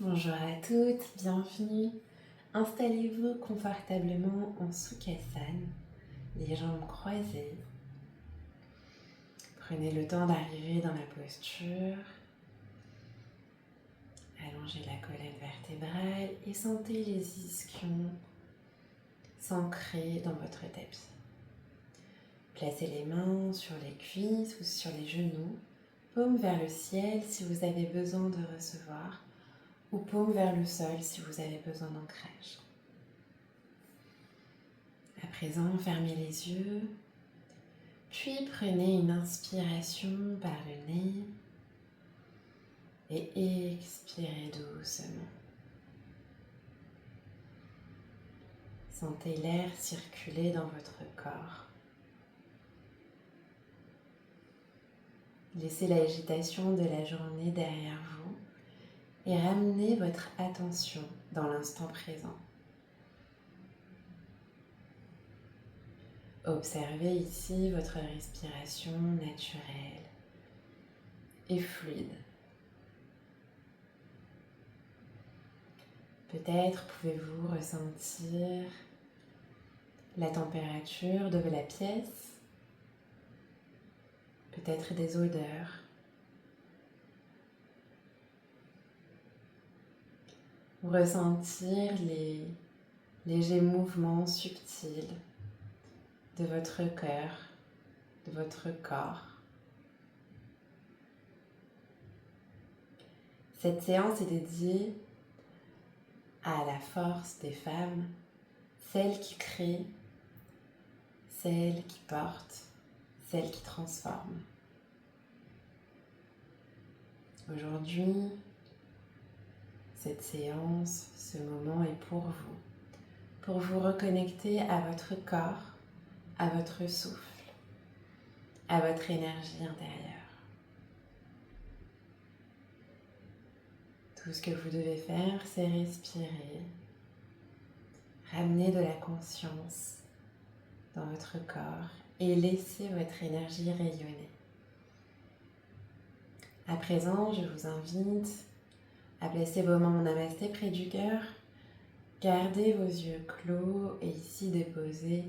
Bonjour à toutes, bienvenue. Installez-vous confortablement en Sukhasana, les jambes croisées. Prenez le temps d'arriver dans la posture. Allongez la colonne vertébrale et sentez les ischions s'ancrer dans votre tapis. Placez les mains sur les cuisses ou sur les genoux, paume vers le ciel si vous avez besoin de recevoir, ou paume vers le sol si vous avez besoin d'ancrage. À présent, fermez les yeux, puis prenez une inspiration par le nez et expirez doucement. Sentez l'air circuler dans votre corps. Laissez l'agitation de la journée derrière vous et ramenez votre attention dans l'instant présent. Observez ici votre respiration naturelle et fluide. Peut-être pouvez-vous ressentir la température de la pièce, peut-être des odeurs. Ressentir les légers mouvements subtils de votre cœur, de votre corps. Cette séance est dédiée à la force des femmes, celles qui créent, celles qui portent, celles qui transforment. Aujourd'hui, cette séance, ce moment est pour vous reconnecter à votre corps, à votre souffle, à votre énergie intérieure. Tout ce que vous devez faire, c'est respirer, ramener de la conscience dans votre corps et laisser votre énergie rayonner. À présent, je vous invite à placer vos mains en namasté près du cœur. Gardez vos yeux clos et ici déposez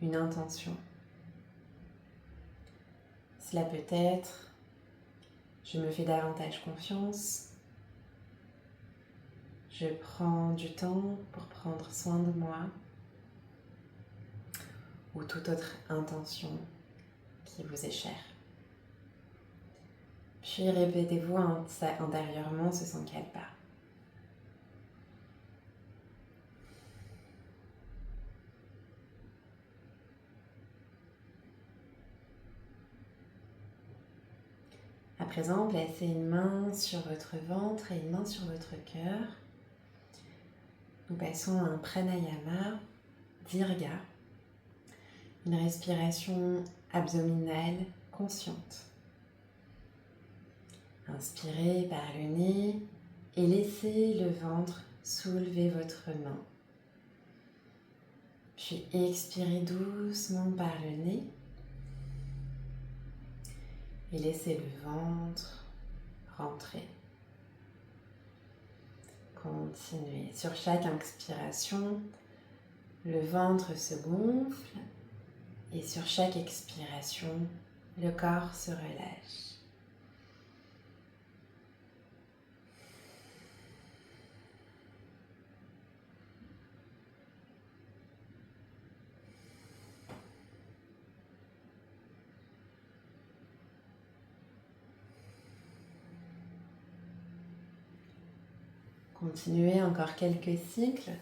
une intention. Cela peut être « Je me fais davantage confiance », « Je prends du temps pour prendre soin de moi » ou toute autre intention qui vous est chère. Puis répétez-vous intérieurement ce son kalpa. À présent, placez une main sur votre ventre et une main sur votre cœur. Nous passons à un pranayama, dirga, une respiration abdominale consciente. Inspirez par le nez et laissez le ventre soulever votre main. Puis expirez doucement par le nez et laissez le ventre rentrer. Continuez. Sur chaque inspiration, le ventre se gonfle et sur chaque expiration, le corps se relâche. Continuez encore quelques cycles.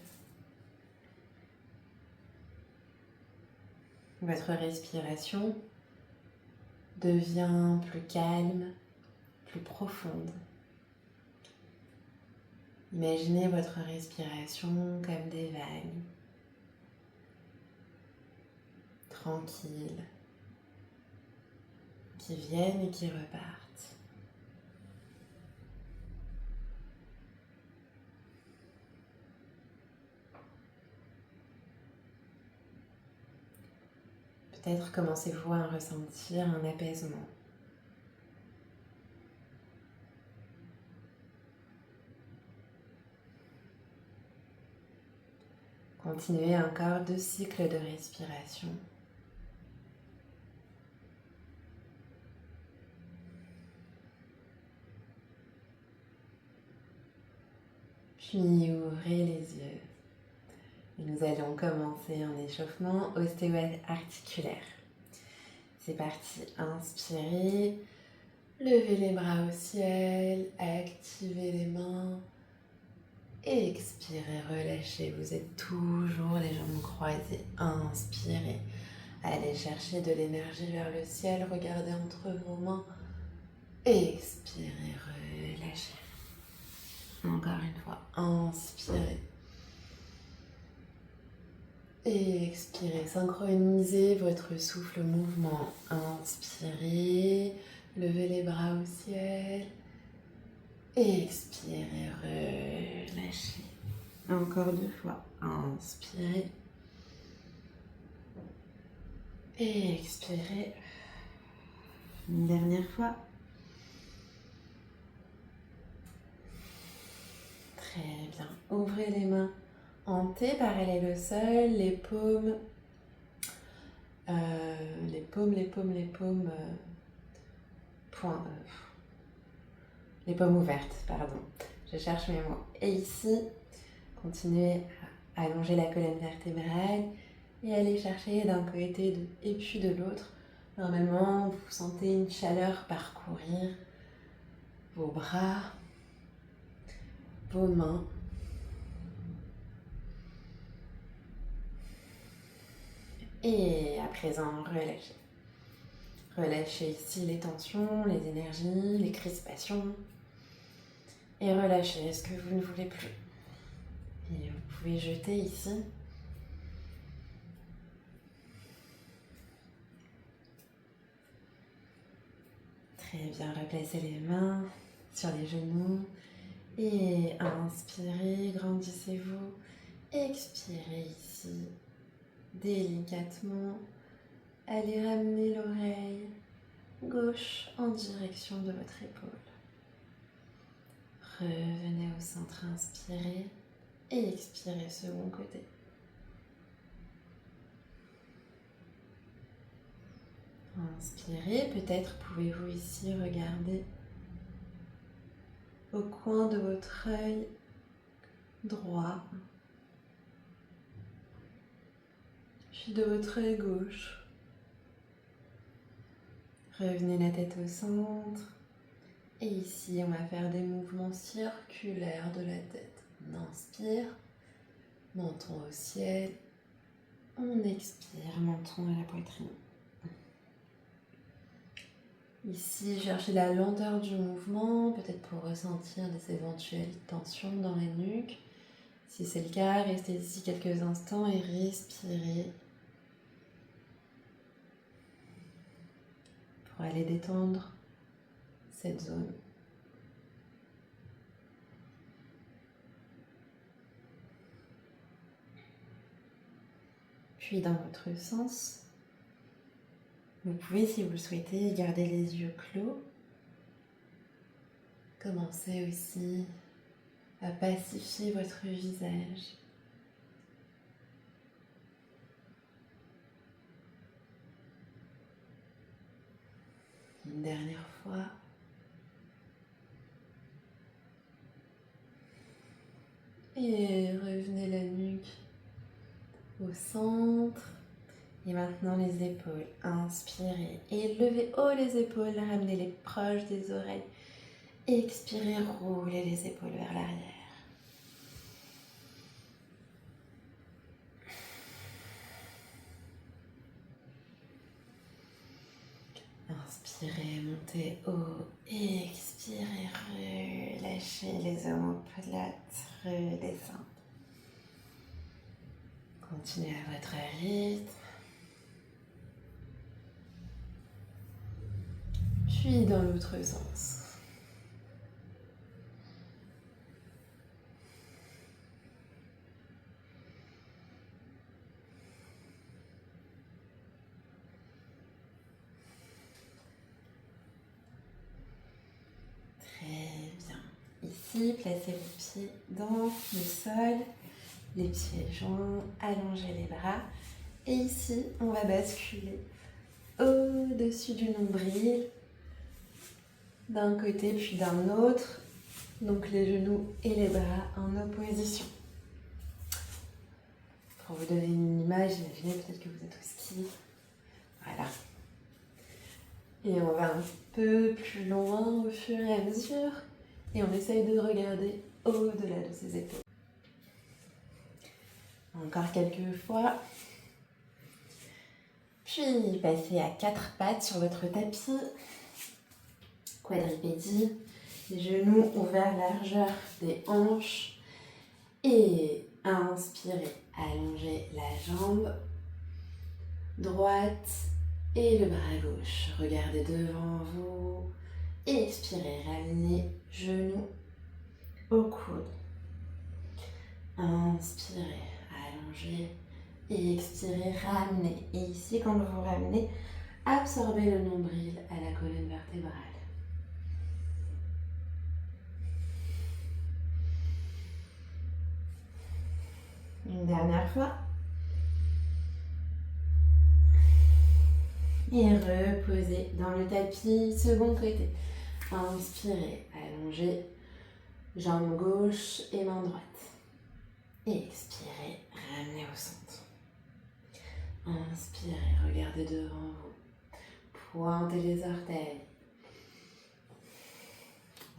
Votre respiration devient plus calme, plus profonde. Imaginez votre respiration comme des vagues, tranquilles, qui viennent et qui repartent. Peut-être commencez-vous à ressentir un apaisement. Continuez encore 2 cycles de respiration. Puis ouvrez les yeux. Et nous allons commencer un échauffement ostéo-articulaire. C'est parti, inspirez, levez les bras au ciel, activez les mains. Expirez, relâchez, vous êtes toujours les jambes croisées. Inspirez, allez chercher de l'énergie vers le ciel, regardez entre vos mains. Expirez, relâchez. Encore une fois, inspirez. Et expirez, synchronisez votre souffle au mouvement. Inspirez, levez les bras au ciel. Expirez, relâchez. Encore 2 fois. Inspirez. Et expirez. Une dernière fois. Très bien. Ouvrez les mains en T, parallèle au sol, les paumes, les paumes ouvertes, pardon. Je cherche mes mots. Et ici, continuez à allonger la colonne vertébrale et aller chercher d'un côté et puis de l'autre. Normalement, vous sentez une chaleur parcourir vos bras, vos mains. Et à présent, relâchez. Relâchez ici les tensions, les énergies, les crispations. Et relâchez ce que vous ne voulez plus. Et vous pouvez jeter ici. Très bien, replacez les mains sur les genoux. Et inspirez, grandissez-vous. Expirez ici. Délicatement, allez ramener l'oreille gauche en direction de votre épaule. Revenez au centre, inspirez et expirez second côté. Inspirez, peut-être pouvez-vous ici regarder au coin de votre œil droit, puis de votre œil gauche. Revenez la tête au centre. Et ici, on va faire des mouvements circulaires de la tête. On inspire, menton au ciel. On expire, menton à la poitrine. Ici, cherchez la lenteur du mouvement, peut-être pour ressentir des éventuelles tensions dans la nuque. Si c'est le cas, restez ici quelques instants et respirez pour aller détendre cette zone. Puis dans votre sens, vous pouvez, si vous le souhaitez, garder les yeux clos. Commencez aussi à pacifier votre visage. Une dernière fois. Et revenez la nuque au centre. Et maintenant les épaules. Inspirez et levez haut les épaules, ramenez-les proches des oreilles. Expirez, roulez les épaules vers l'arrière. Inspirez, montez haut. Expirez, relâchez les omoplates, redescendez. Continuez à votre rythme. Puis dans l'autre sens. Très bien. Ici, placez vos pieds dans le sol Les pieds joints, allongez les bras. Et ici, on va basculer au-dessus du nombril, d'un côté puis d'un autre. Donc les genoux et les bras en opposition. Pour vous donner une image, imaginez peut-être que vous êtes au ski. Voilà. Et on va un peu plus loin au fur et à mesure. Et on essaye de regarder au-delà de ses épaules. Encore quelques fois. Puis passez à 4 pattes sur votre tapis. Quadripédie. Les genoux ouverts largeur des hanches. Et inspirez, allongez la jambe droite et le bras gauche. Regardez devant vous. Expirez, ramenez genoux au coude. Inspirez, allongez et expirez, ramenez. Et ici, quand vous ramenez, absorbez le nombril à la colonne vertébrale. Une dernière fois. Et reposez dans le tapis, second côté. Inspirez, allongez, jambe gauche et main droite. Et expirez, ramenez au centre. Inspirez, regardez devant vous. Pointez les orteils.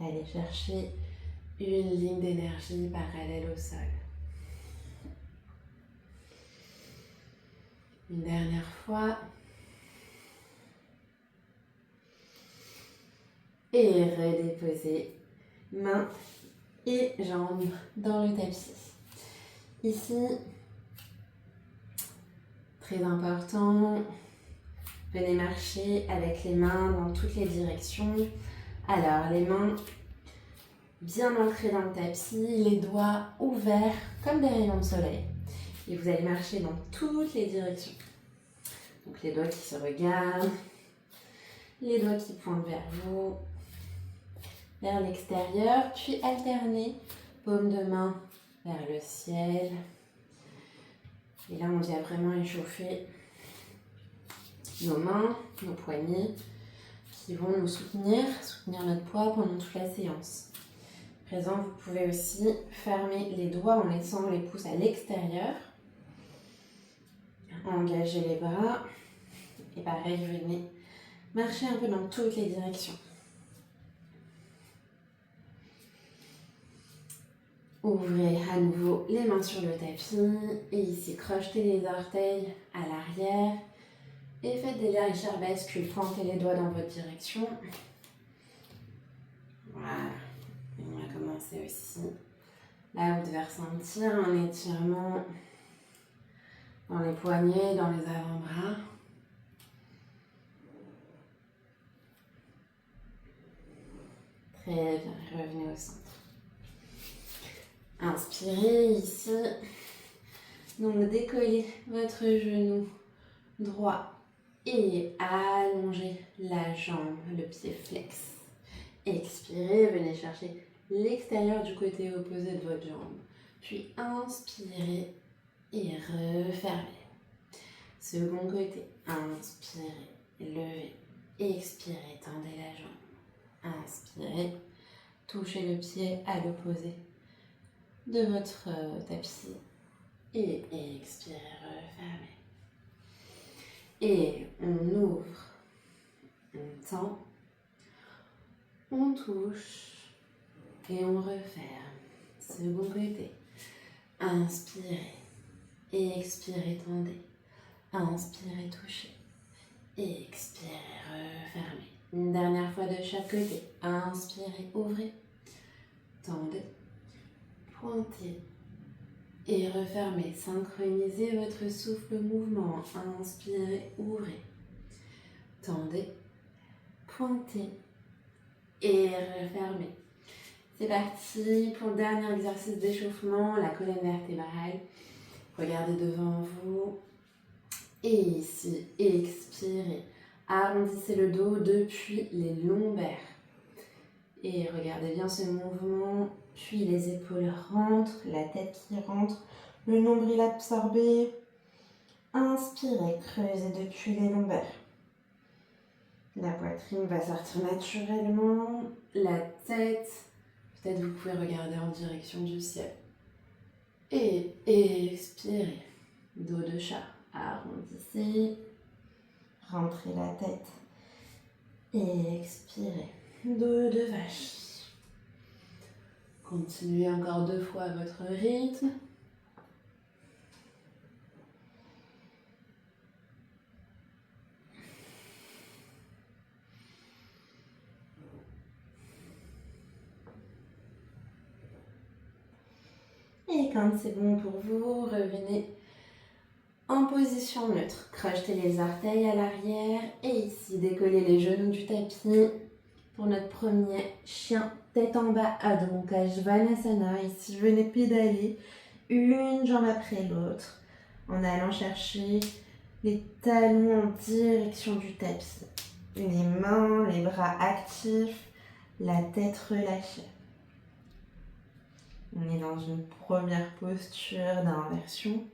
Allez chercher une ligne d'énergie parallèle au sol. Une dernière fois. Et redéposez mains et jambes dans le tapis. Ici, très important, venez marcher avec les mains dans toutes les directions. Alors, les mains bien ancrées dans le tapis, les doigts ouverts comme des rayons de soleil. Et vous allez marcher dans toutes les directions. Donc, les doigts qui se regardent, les doigts qui pointent vers vous, vers l'extérieur, puis alternez paume de main vers le ciel. Et là, on vient vraiment échauffer nos mains, nos poignets, qui vont nous soutenir notre poids pendant toute la séance. À présent, vous pouvez aussi fermer les doigts en laissant les pouces à l'extérieur. Engagez les bras. Et pareil, venez marcher un peu dans toutes les directions. Ouvrez à nouveau les mains sur le tapis et ici crochetez les orteils à l'arrière et faites des légères bascules. Pointez les doigts dans votre direction. Voilà. Et on va commencer aussi. Là, vous devez ressentir un étirement dans les poignets, dans les avant-bras. Très bien, revenez au centre. Inspirez ici. Donc décollez votre genou droit et allongez la jambe, le pied flex. Expirez, venez chercher l'extérieur du côté opposé de votre jambe. Puis inspirez et refermez. Second côté, inspirez, levez, expirez, tendez la jambe. Inspirez, touchez le pied à l'opposé de votre tapis et expirez, refermez. Et on ouvre, on tend, on touche et on referme. Second côté, inspirez, expirez, tendez, inspirez, touchez, expirez, refermez. Une dernière fois de chaque côté, inspirez, ouvrez, tendez, pointez et refermez. Synchronisez votre souffle mouvement. Inspirez, ouvrez, tendez, pointez et refermez. C'est parti pour le dernier exercice d'échauffement, la colonne vertébrale. Regardez devant vous et ici, expirez. Arrondissez le dos depuis les lombaires. Et regardez bien ce mouvement, puis les épaules rentrent, la tête qui rentre, Le nombril absorbé. Inspirez, creusez depuis les lombaires. La poitrine va sortir naturellement. La tête, peut-être vous pouvez regarder en direction du ciel. Et expirez. Dos de chat, arrondissez. Rentrez la tête. Et expirez. Dos de vache. Continuez encore 2 fois à votre rythme. Et quand c'est bon pour vous, revenez en position neutre. Crochetez les orteils à l'arrière et ici, décollez les genoux du tapis pour notre premier chien tête en bas Adho Mukha Svanasana. Ici, venez pédaler une jambe après l'autre en allant chercher les talons en direction du tapis. Les mains, les bras actifs, la tête relâchée. On est dans une première posture d'inversion,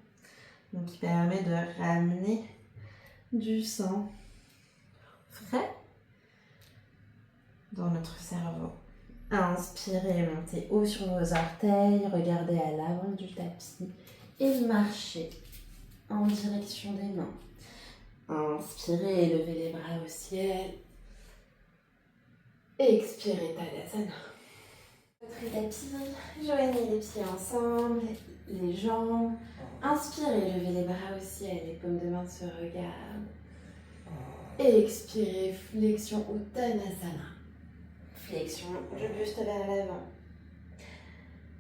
donc qui permet de ramener du sang frais dans notre cerveau. Inspirez, montez haut sur vos orteils, regardez à l'avant du tapis et marchez en direction des mains. Inspirez, levez les bras au ciel. Expirez, Tadasana. Votre tapis, joignez les pieds ensemble, les jambes. Inspirez, levez les bras au ciel, les paumes de main se regardent. Expirez, flexion Uttanasana. Flexion du buste vers l'avant.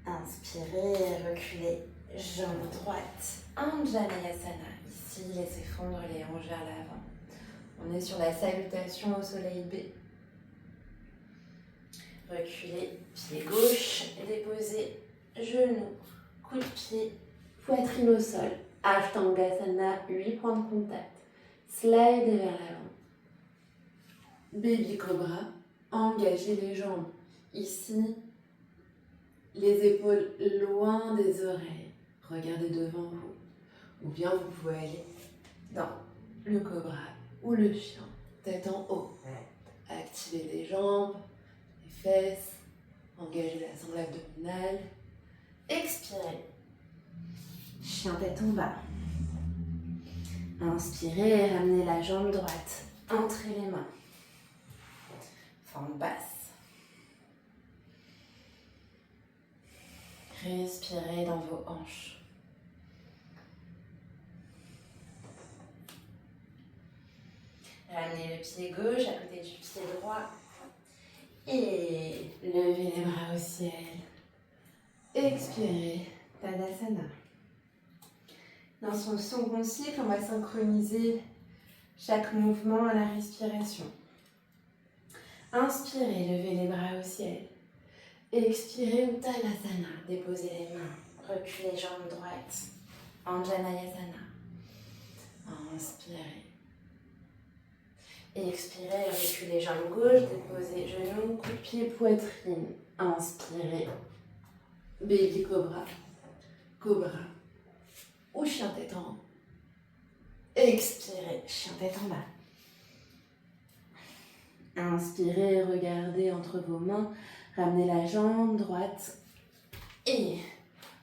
Inspirez, reculez, jambe droite. Anjaneyasana. Ici, laissez fondre les hanches vers l'avant. On est sur la salutation au soleil B. Reculez, pied gauche, déposez, genou, coup de pied, poitrine au sol. Ashtangasana, 8 points de contact. Slide vers l'avant. Baby Cobra, engagez les jambes. Ici, les épaules loin des oreilles. Regardez devant vous. Ou bien vous pouvez aller dans le cobra ou le chien, tête en haut. Activez les jambes, les fesses, engagez la sangle abdominale. Expirez. Chien tête en bas. Inspirez, ramenez la jambe droite. Entrez les mains. Forme basse. Respirez dans vos hanches. Ramenez le pied gauche à côté du pied droit. Et levez les bras au ciel. Expirez, Tadasana. Dans son second cycle, on va synchroniser chaque mouvement à la respiration. Inspirez, levez les bras au ciel. Expirez, Uttanasana. Déposez les mains. Reculez jambes droites. Anjaneyasana. Inspirez. Expirez, reculez jambes gauche. Déposez genoux, coup de pied, poitrine. Inspirez. Baby Cobra. Cobra. Ou chien tête en haut. Expirez, chien tête en bas. Inspirez, regardez entre vos mains. Ramenez la jambe droite. Et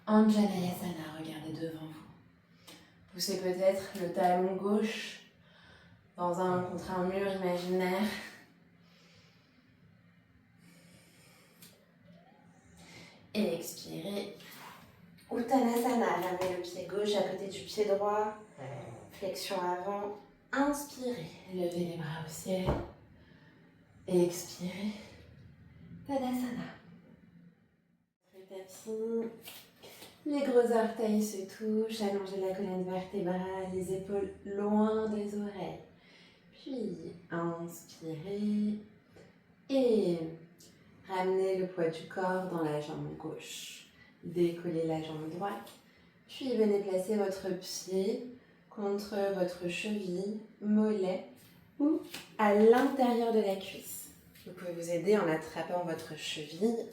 Anjaneyasana, regardez devant vous. Poussez peut-être le talon gauche contre un mur imaginaire. Et expirez. Uttanasana, ramenez le pied gauche à côté du pied droit. Flexion avant. Inspirez, levez les bras au ciel. Et expirez. Tadasana. Tapis. Les gros orteils se touchent, allongez la colonne vertébrale, les épaules loin des oreilles. Puis inspirez et ramenez le poids du corps dans la jambe gauche. Décollez la jambe droite. Puis venez placer votre pied contre votre cheville, mollet ou à l'intérieur de la cuisse. Vous pouvez vous aider en attrapant votre cheville.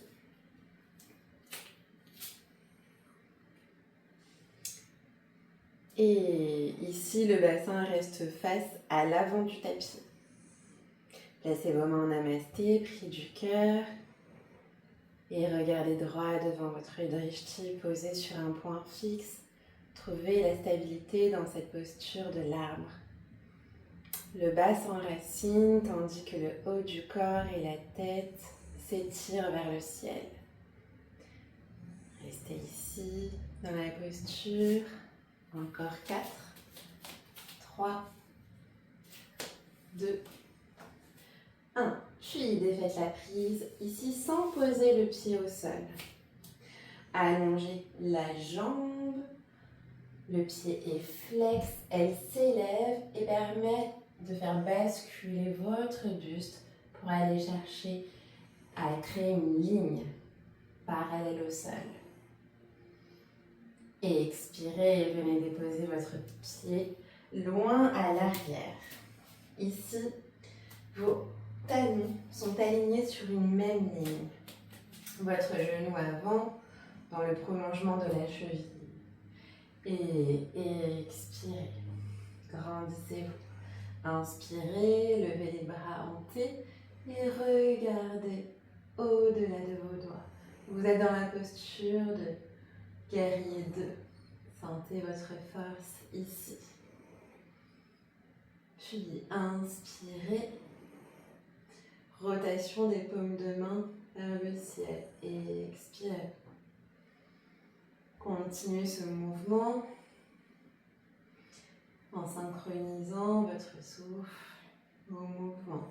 Et ici, le bassin reste face à l'avant du tapis. Placez vos mains en namasté, pris du cœur. Et regardez droit devant votre drishti posé sur un point fixe. Trouvez la stabilité dans cette posture de l'arbre. Le bas s'enracine tandis que le haut du corps et la tête s'étirent vers le ciel. Restez ici dans la posture. Encore 4, 3, 2, 1. Puis défaites la prise ici sans poser le pied au sol. Allongez la jambe. Le pied est flex, elle s'élève et permet de faire basculer votre buste pour aller chercher à créer une ligne parallèle au sol. Et expirez et venez déposer votre pied loin à l'arrière. Ici, vos talons sont alignés sur une même ligne. Votre genou avant dans le prolongement de la cheville. Et expirez. Grandissez-vous. Inspirez, levez les bras hantés et regardez au-delà de vos doigts. Vous êtes dans la posture de guerrier 2. Sentez votre force ici. Puis inspirez. Rotation des paumes de main vers le ciel. Et expirez. Continuez ce mouvement en synchronisant votre souffle au mouvement.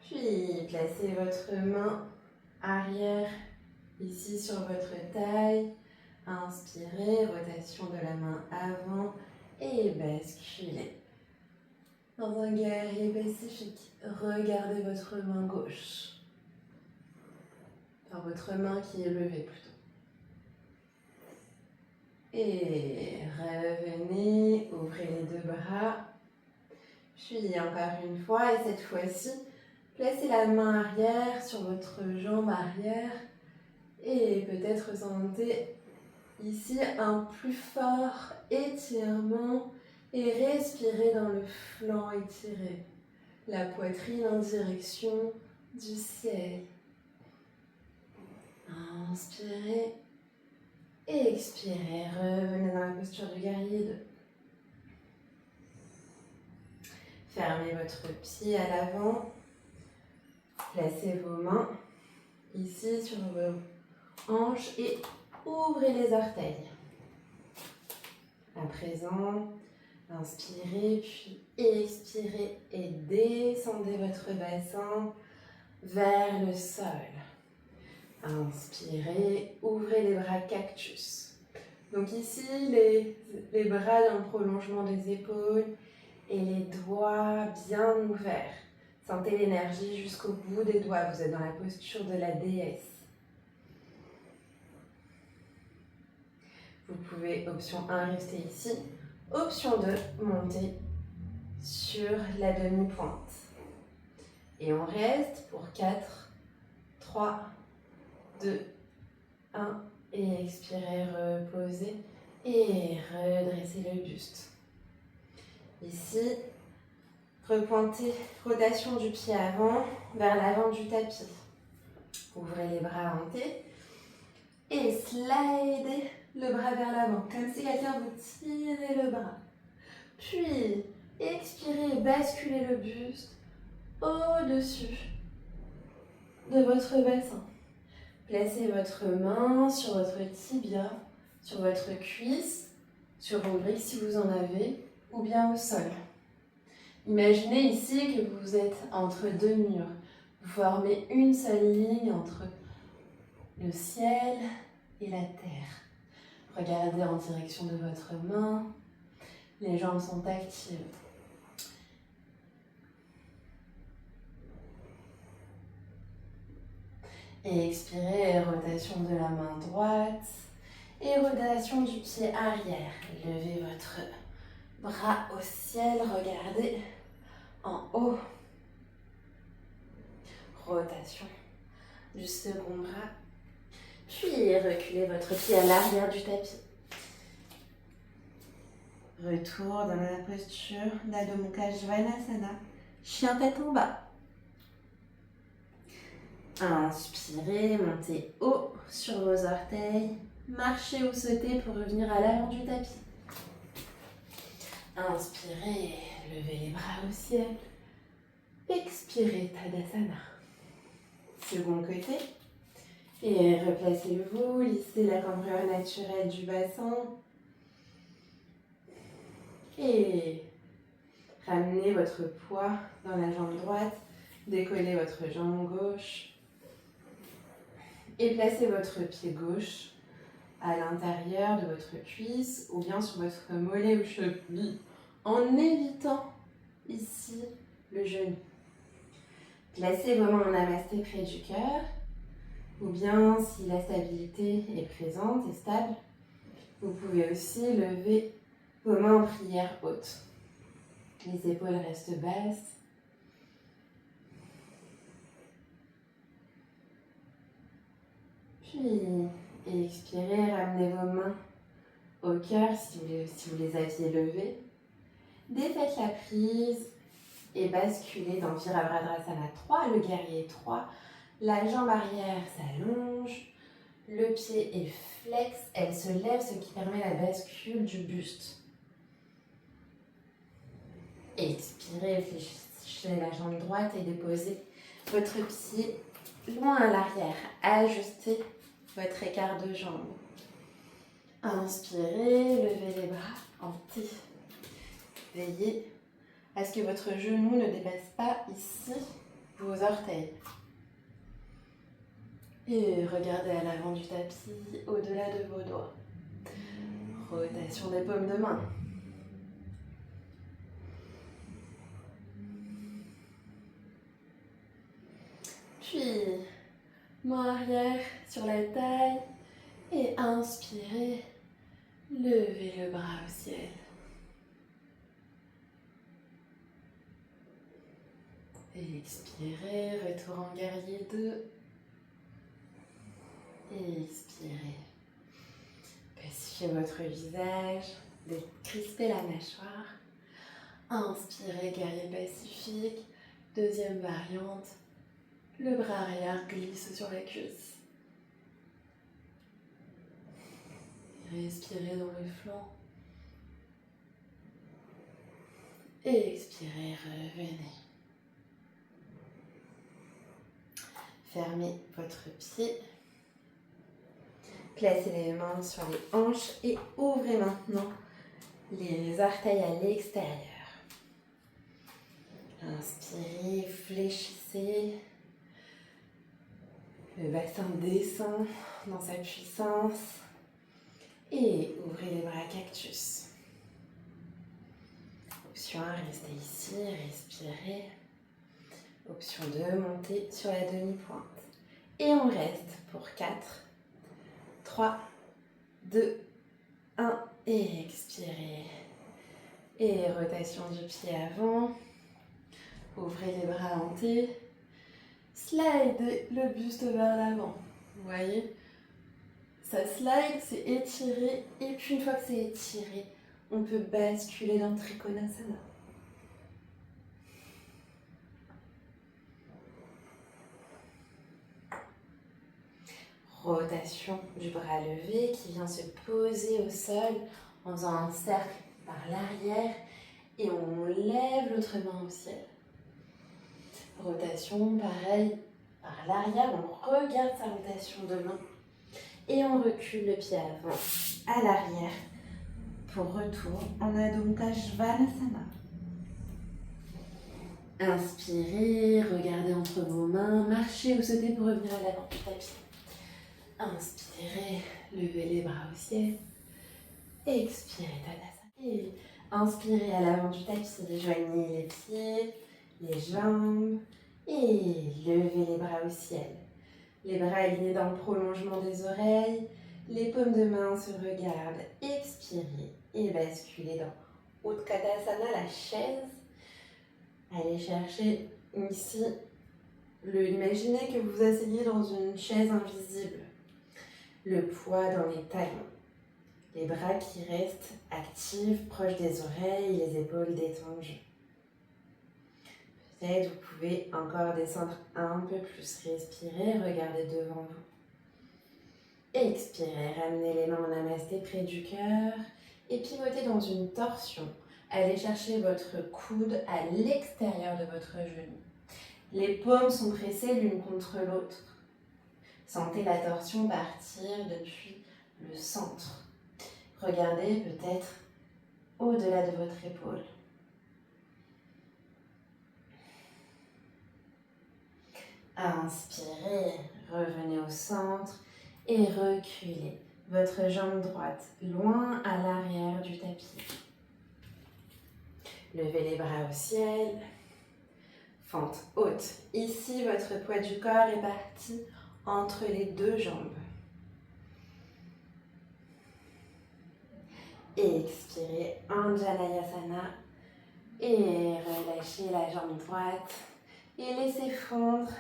Puis placez votre main arrière ici sur votre taille. Inspirez, rotation de la main avant et basculez. Dans un guerrier pacifique, regardez votre main gauche. Enfin, votre main qui est levée plutôt. Et revenez, ouvrez les deux bras. Puis encore une fois, et cette fois-ci, placez la main arrière sur votre jambe arrière. Et peut-être sentez ici un plus fort étirement. Et respirez dans le flanc étiré. La poitrine en direction du ciel. Inspirez et expirez. Revenez dans la posture du guerrier 2. Fermez votre pied à l'avant. Placez vos mains ici sur vos hanches et ouvrez les orteils. À présent, inspirez puis expirez et descendez votre bassin vers le sol. Inspirez, ouvrez les bras cactus. Donc ici, les bras dans le prolongement des épaules et les doigts bien ouverts. Sentez l'énergie jusqu'au bout des doigts. Vous êtes dans la posture de la déesse. Vous pouvez, option 1, rester ici. Option 2, monter sur la demi-pointe. Et on reste pour 4, 3, 2, 1. Et expirez, reposez et redressez le buste. Ici, repointez, rotation du pied avant vers l'avant du tapis. Ouvrez les bras hantés et slidez le bras vers l'avant, comme si quelqu'un vous tirait le bras. Puis, expirez, basculez le buste au-dessus de votre bassin. Placez votre main sur votre tibia, sur votre cuisse, sur vos briques si vous en avez, ou bien au sol. Imaginez ici que vous êtes entre deux murs. Vous formez une seule ligne entre le ciel et la terre. Regardez en direction de votre main. Les jambes sont actives. Et expirez, rotation de la main droite et rotation du pied arrière. Levez votre bras au ciel, regardez en haut. Rotation du second bras. Puis reculez votre pied à l'arrière du tapis. Retour dans la posture d'Adho Mukha Svanasana, chien tête en bas. Inspirez, montez haut sur vos orteils. Marchez ou sautez pour revenir à l'avant du tapis. Inspirez, levez les bras au ciel. Expirez, Tadasana. Second côté. Et replacez-vous, lissez la cambrure naturelle du bassin. Et ramenez votre poids dans la jambe droite. Décollez votre jambe gauche. Et placez votre pied gauche à l'intérieur de votre cuisse ou bien sur votre mollet ou cheville en évitant ici le genou. Placez vos mains en namasté près du cœur ou bien si la stabilité est présente et stable, vous pouvez aussi lever vos mains en prière haute. Les épaules restent basses. Puis expirez, ramenez vos mains au cœur si vous les aviez levées. Défaites la prise et basculez dans Virabhadrasana 3, le guerrier 3. La jambe arrière s'allonge, le pied est flex, elle se lève, ce qui permet la bascule du buste. Expirez, fléchissez la jambe droite et déposez votre pied loin à l'arrière. Ajustez votre écart de jambe. Inspirez, levez les bras en T. Veillez à ce que votre genou ne dépasse pas ici vos orteils. Et regardez à l'avant du tapis, au-delà de vos doigts. Rotation des paumes de main. Puis, main arrière sur la taille. Et inspirez, levez le bras au ciel. Et expirez, retour en guerrier 2. Et expirez. Pacifiez votre visage, décrispez la mâchoire. Inspirez, guerrier pacifique. Deuxième variante. Le bras arrière glisse sur la cuisse. Respirez dans le flanc. Et expirez, revenez. Fermez votre pied. Placez les mains sur les hanches et ouvrez maintenant les orteils à l'extérieur. Inspirez, fléchissez. Le bassin descend dans sa puissance. Et ouvrez les bras cactus. Option 1, restez ici, respirez. Option 2, montez sur la demi-pointe. Et on reste pour 4, 3, 2, 1. Et expirez. Et rotation du pied avant. Ouvrez les bras en T. Slide le buste vers l'avant. Vous voyez ? Ça slide, c'est étiré. Et puis une fois que c'est étiré, on peut basculer dans le Trikonasana. Rotation du bras levé qui vient se poser au sol en faisant un cercle par l'arrière et on lève l'autre main au ciel. Rotation, pareil, par l'arrière, on regarde sa rotation de main et on recule le pied avant à l'arrière pour retour en Adho Mukha Svanasana. Inspirez, regardez entre vos mains, marchez ou sautez pour revenir à l'avant du tapis. Inspirez, levez les bras au ciel. Expirez, Tadasana. Et inspirez à l'avant du tapis, joignez les pieds, les jambes et levez les bras au ciel. Les bras alignés dans le prolongement des oreilles, les paumes de main se regardent. Expirez et basculez dans Utkatasana, la chaise. Allez chercher ici, imaginez que vous vous asseyez dans une chaise invisible. Le poids dans les talons. Les bras qui restent actifs, proches des oreilles, les épaules détendues. Peut-être vous pouvez encore descendre un peu plus. Respirez, regardez devant vous. Expirez, ramenez les mains en namasté près du cœur et pivotez dans une torsion. Allez chercher votre coude à l'extérieur de votre genou. Les paumes sont pressées l'une contre l'autre. Sentez la torsion partir depuis le centre. Regardez peut-être au-delà de votre épaule. Inspirez, revenez au centre et reculez votre jambe droite loin à l'arrière du tapis. Levez les bras au ciel, fente haute. Ici, votre poids du corps est parti entre les deux jambes. Expirez, Anjaneyasana et relâchez la jambe droite et laissez fondre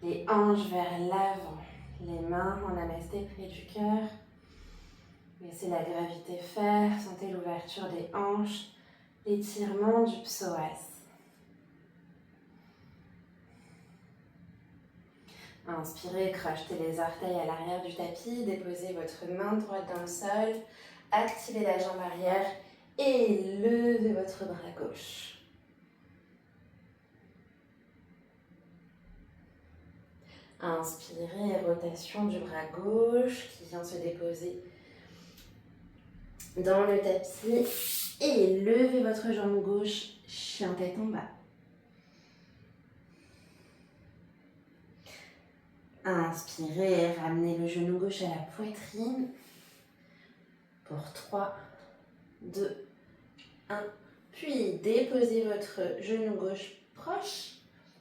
les hanches vers l'avant. Les mains en namasté près du cœur. Laissez la gravité faire. Sentez l'ouverture des hanches, l'étirement du psoas. Inspirez, crochetez les orteils à l'arrière du tapis. Déposez votre main droite dans le sol. Activez la jambe arrière et levez votre bras gauche. Inspirez, rotation du bras gauche qui vient se déposer dans le tapis. Et levez votre jambe gauche, chien tête en bas. Inspirez, ramenez le genou gauche à la poitrine. Pour 3, 2, 1. Puis déposez votre genou gauche proche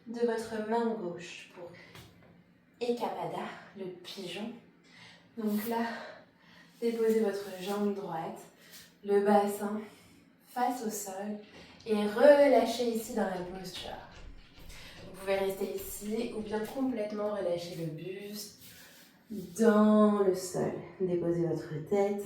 de votre main gauche pour Ekapada, le pigeon. Donc là, déposez votre jambe droite, le bassin face au sol et relâchez ici dans la posture. Vous pouvez rester ici ou bien complètement relâcher le buste dans le sol. Déposez votre tête.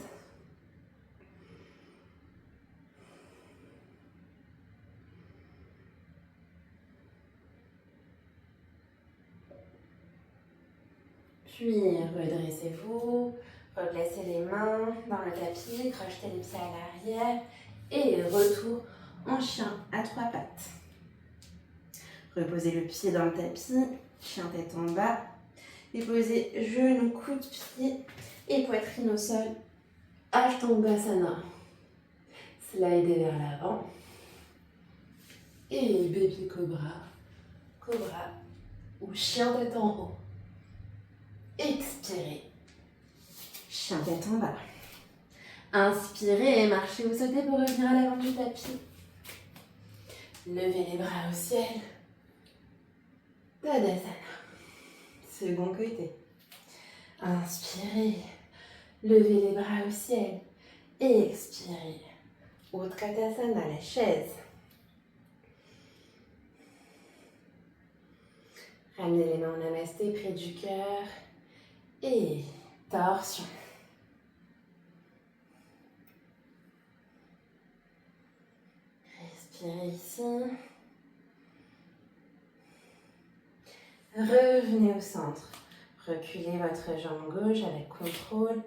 Puis redressez-vous, replacez les mains dans le tapis, crochetez les pieds à l'arrière et retour en chien à 3 pattes. Reposez le pied dans le tapis, chien tête en bas. Déposez genou, coude, pied et poitrine au sol. Ashtangasana. Slidez vers l'avant. Et baby cobra, cobra ou chien tête en haut. Expirez. Chien tête en bas. Inspirez et marchez ou sautez pour revenir à l'avant du tapis. Levez les bras au ciel. Tadasana. Second côté. Inspirez. Levez les bras au ciel. Expirez. Utkatasana, la chaise. Ramenez les mains en namasté près du cœur. Et torsion. Respirez ici. Revenez au centre. Reculez votre jambe gauche avec contrôle.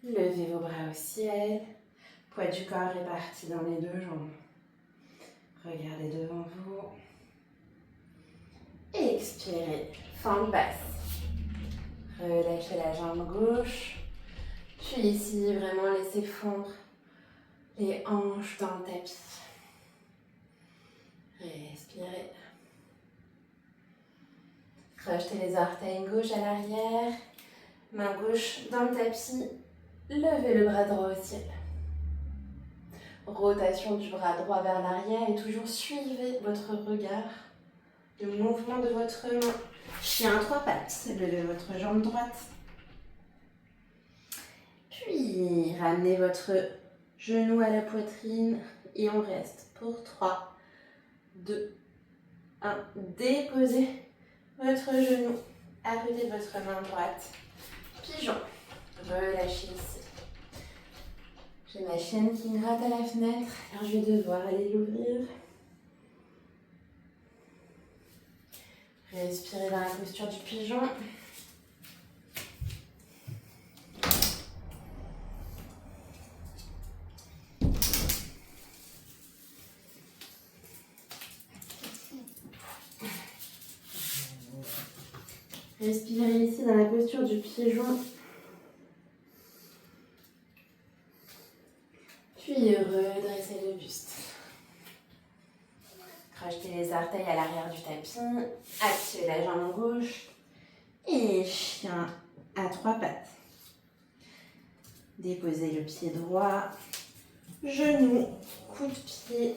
Levez vos bras au ciel. Poids du corps réparti dans les deux jambes. Regardez devant vous. Expirez. Fente basse. Relâchez la jambe gauche. Puis ici, vraiment laissez fondre les hanches dans le tapis. Respirez. Crochetez les orteils gauche à l'arrière. Main gauche dans le tapis. Levez le bras droit au ciel. Rotation du bras droit vers l'arrière et toujours suivez votre regard, le mouvement de votre main. Chien à 3 pattes. Levez votre jambe droite. Puis ramenez votre genou à la poitrine et on reste pour 3, 2, 1. Déposez votre genou à côté de votre main droite. Pigeon. Relâchez ici. J'ai ma chienne qui me gratte à la fenêtre, alors je vais devoir aller l'ouvrir. Respirez dans la posture du pigeon. Respirez ici dans la posture du pigeon. Puis redressez le buste. Crochetez les orteils à l'arrière du tapis. Activez la jambe gauche. Et chien à 3 pattes. Déposez le pied droit. Genou, coup de pied,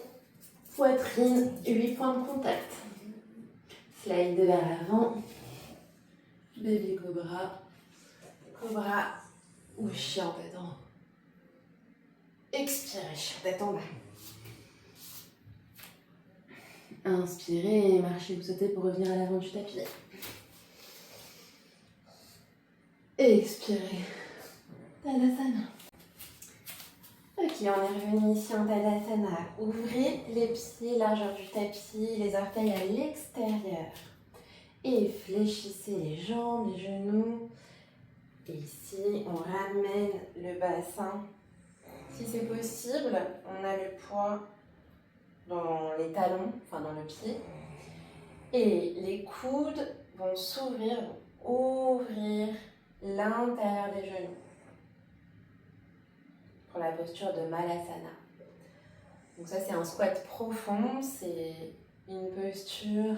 poitrine, 8 points de contact. Slide vers l'avant. Bébé cobra. Cobra ou chien tête en haut. Expirez, chien tête en bas. Inspirez, marchez ou sautez pour revenir à l'avant du tapis. Expirez. Tadasana. Ok, on est revenu ici en Tadasana. Ouvrez les pieds, largeur du tapis, les orteils à l'extérieur. Et fléchissez les jambes, les genoux. Et ici, on ramène le bassin. Si c'est possible, on a le poids dans les talons, enfin dans le pied. Et les coudes vont s'ouvrir, vont ouvrir l'intérieur des genoux. Pour la posture de Malasana. Donc ça, c'est un squat profond. C'est une posture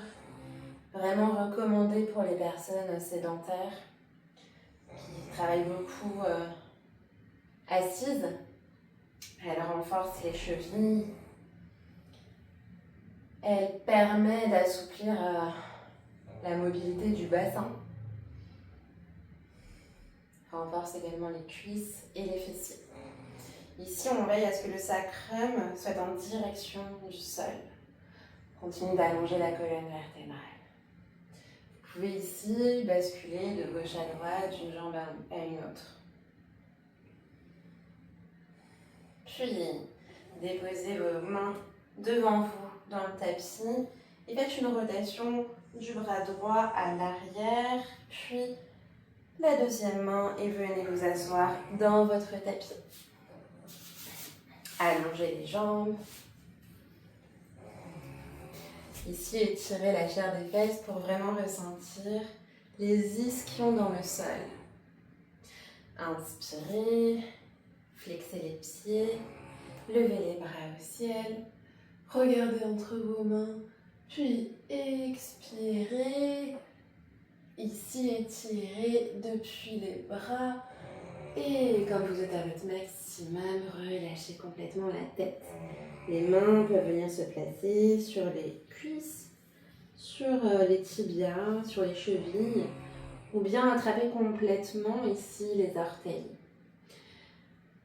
vraiment recommandée pour les personnes sédentaires qui travaillent beaucoup assises. Elle renforce les chevilles. Elle permet d'assouplir la mobilité du bassin. Renforce également les cuisses et les fessiers. Ici, on veille à ce que le sacrum soit en direction du sol. Continue d'allonger la colonne vertébrale. Vous pouvez ici basculer de gauche à droite, d'une jambe à une autre. Puis, déposez vos mains devant vous dans le tapis et faites une rotation du bras droit à l'arrière, puis la deuxième main et venez vous asseoir dans votre tapis. Allongez les jambes. Ici, étirez la chair des fesses pour vraiment ressentir les ischions dans le sol. Inspirez, flexez les pieds, levez les bras au ciel, regardez entre vos mains, puis expirez. Ici, étirez depuis les bras. Et quand vous êtes à votre maximum, relâchez complètement la tête. Les mains peuvent venir se placer sur les cuisses, sur les tibias, sur les chevilles, ou bien attraper complètement ici les orteils.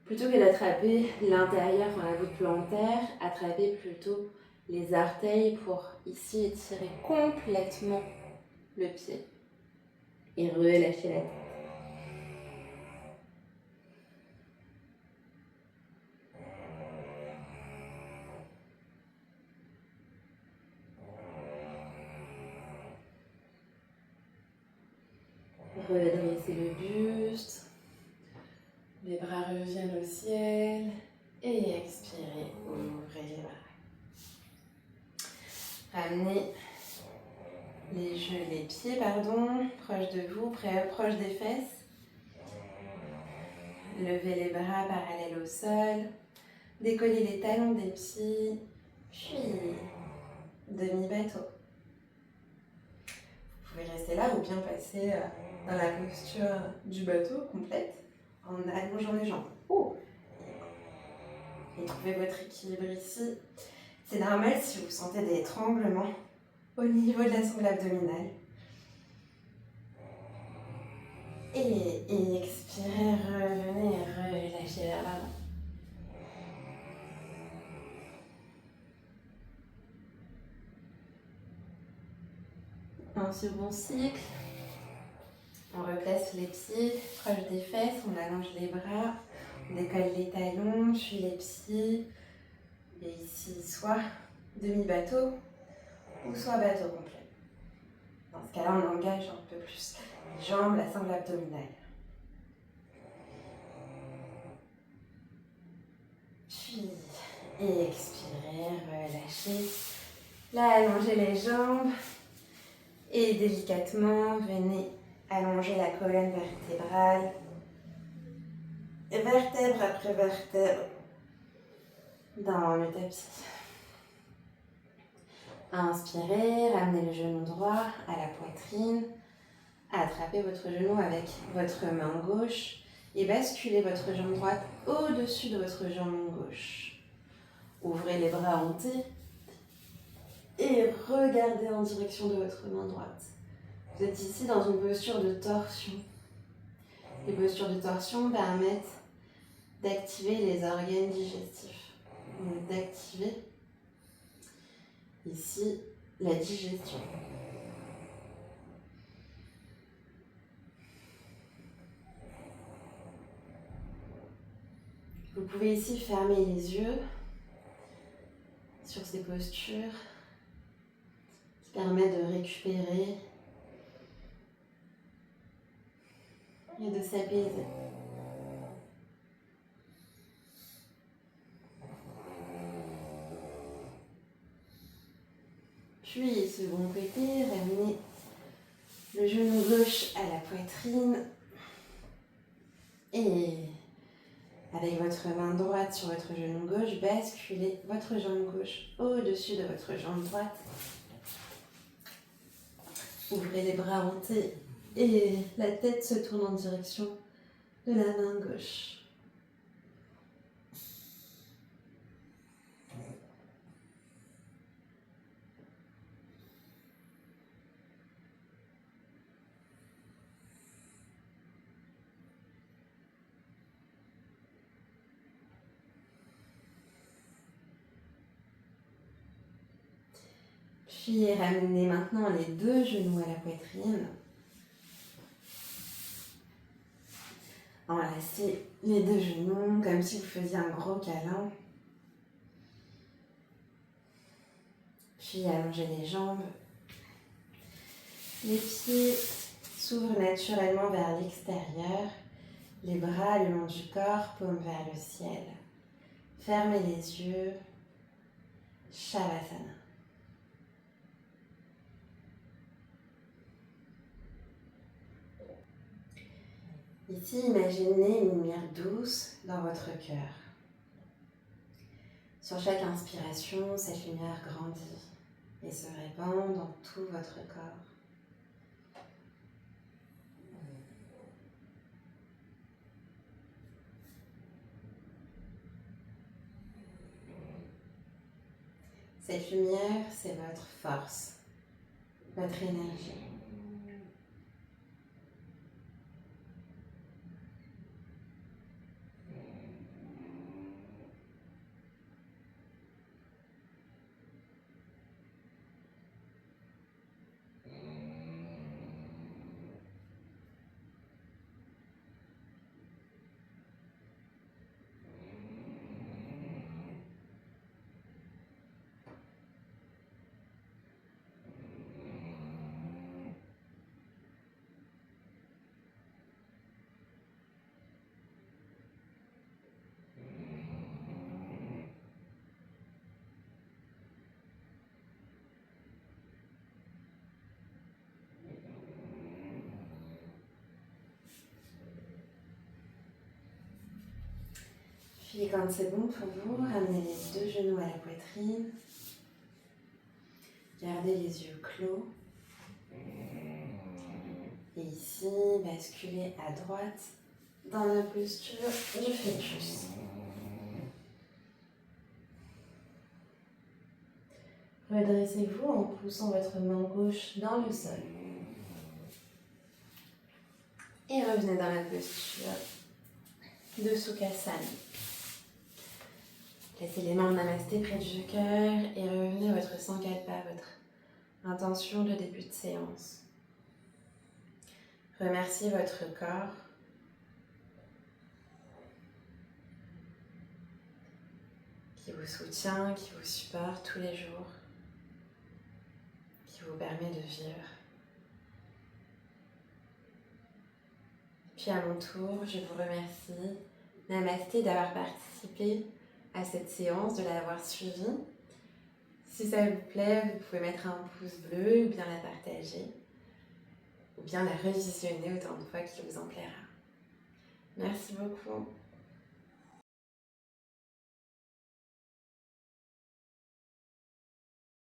Plutôt que d'attraper l'intérieur, enfin la voûte plantaire, attrapez plutôt les orteils pour ici étirer complètement le pied. Et relâchez la tête. Redressez le buste, les bras reviennent au ciel et expirez, ouvrez les bras. Ramenez les pieds, proches de vous, proches des fesses. Levez les bras parallèles au sol, décollez les talons des pieds, puis demi-bateau. Vous pouvez rester là ou bien passer dans la posture du bateau complète en allongeant les jambes. Et trouvez votre équilibre ici. C'est normal si vous sentez des tremblements au niveau de la sangle abdominale. Et expirez, revenez, relâchez vers l'avant. Un second cycle. On repart replace les pieds proches des fesses, on allonge les bras, on décolle les talons, puis les pieds. Et ici, soit demi-bateau, ou soit bateau complet. Dans ce cas-là, on engage un peu plus les jambes, la sangle abdominale. Puis, expirez, relâchez. Là, allongez les jambes. Et délicatement, venez allonger la colonne vertébrale. Vertèbre après vertèbre dans le tapis. Inspirez, ramenez le genou droit à la poitrine. Attrapez votre genou avec votre main gauche et basculez votre jambe droite au-dessus de votre jambe gauche. Ouvrez les bras en T et regardez en direction de votre main droite. Vous êtes ici dans une posture de torsion. Les postures de torsion permettent d'activer les organes digestifs. Donc d'activer ici la digestion. Vous pouvez ici fermer les yeux sur ces postures qui permettent de récupérer et de s'apaiser. Puis, second côté, ramenez le genou gauche à la poitrine et avec votre main droite sur votre genou gauche, basculez votre jambe gauche au-dessus de votre jambe droite. Ouvrez les bras en T et la tête se tourne en direction de la main gauche. Puis ramenez maintenant les deux genoux à la poitrine. Enlacez les deux genoux comme si vous faisiez un gros câlin. Puis allongez les jambes. Les pieds s'ouvrent naturellement vers l'extérieur. Les bras le long du corps, paume vers le ciel. Fermez les yeux. Shavasana. Ici, imaginez une lumière douce dans votre cœur. Sur chaque inspiration, cette lumière grandit et se répand dans tout votre corps. Cette lumière, c'est votre force, votre énergie. Puis quand c'est bon pour vous, ramenez les deux genoux à la poitrine. Gardez les yeux clos. Et ici, basculez à droite dans la posture du fœtus. Redressez-vous en poussant votre main gauche dans le sol. Et revenez dans la posture de Sukhasana. Placez les mains en namasté près du cœur et revenez à votre sankalpa, votre intention de début de séance. Remerciez votre corps qui vous soutient, qui vous supporte tous les jours, qui vous permet de vivre. Puis à mon tour, je vous remercie, Namasté, d'avoir participé à cette séance, de l'avoir suivie. Si ça vous plaît, vous pouvez mettre un pouce bleu ou bien la partager, ou bien la revisionner autant de fois qu'il vous en plaira. Merci beaucoup.